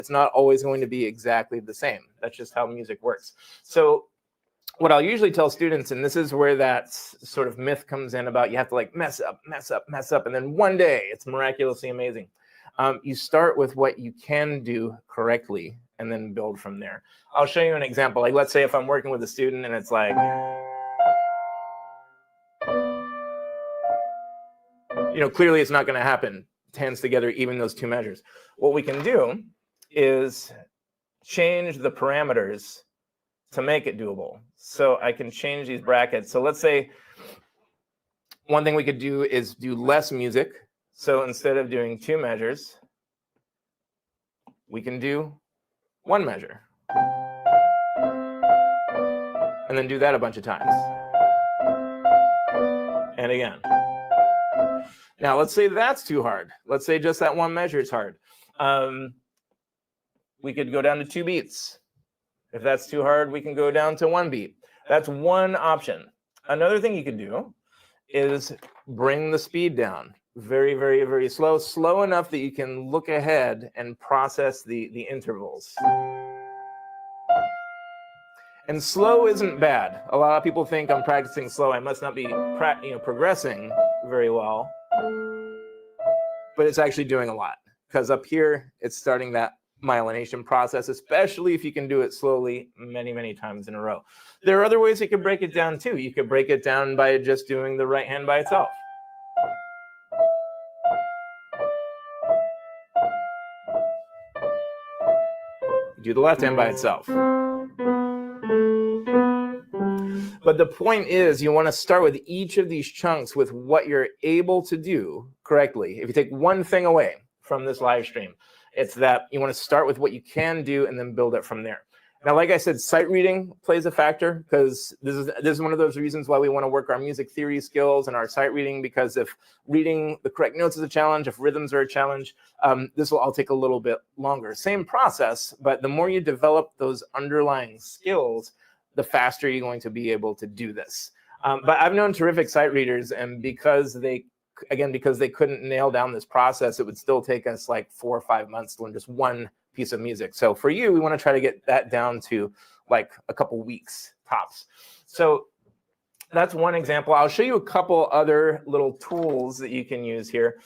It's not always going to be exactly the same. That's just how music works. So what I'll usually tell students, and this is where that sort of myth comes in about you have to like mess up, and then one day it's miraculously amazing. You start with what you can do correctly and then build from there. I'll show you an example. Like, let's say if I'm working with a student and it's like, clearly it's not going to happen, hands together, even those two measures. What we can do is change the parameters to make it doable. So I can change these brackets. So let's say one thing we could do is do less music. So instead of doing 2 measures, we can do 1 measure. And then do that a bunch of times. And again. Now let's say that's too hard. Let's say just that 1 measure is hard. We could go down to 2 beats. If that's too hard, we can go down to 1 beat. That's one option. Another thing you could do is bring the speed down. Very, very, very slow. Slow enough that you can look ahead and process the intervals. And slow isn't bad. A lot of people think I'm practicing slow. I must not be progressing very well. But it's actually doing a lot. Because up here, it's starting that myelination process, especially if you can do it slowly many, many times in a row. There are other ways you could break it down too. You could break it down by just doing the right hand by itself. Do the left hand by itself. But the point is, you want to start with each of these chunks with what you're able to do correctly. If you take one thing away from this live stream, it's that you want to start with what you can do and then build it from there. Now, like I said, sight reading plays a factor because this is one of those reasons why we want to work our music theory skills and our sight reading, because if reading the correct notes is a challenge, if rhythms are a challenge, this will all take a little bit longer. Same process, but the more you develop those underlying skills, the faster you're going to be able to do this. But I've known terrific sight readers, and because they couldn't nail down this process, it would still take us like 4 or 5 months to learn just one piece of music. So for you, we want to try to get that down to like a couple weeks tops. So that's one example. I'll show you a couple other little tools that you can use here.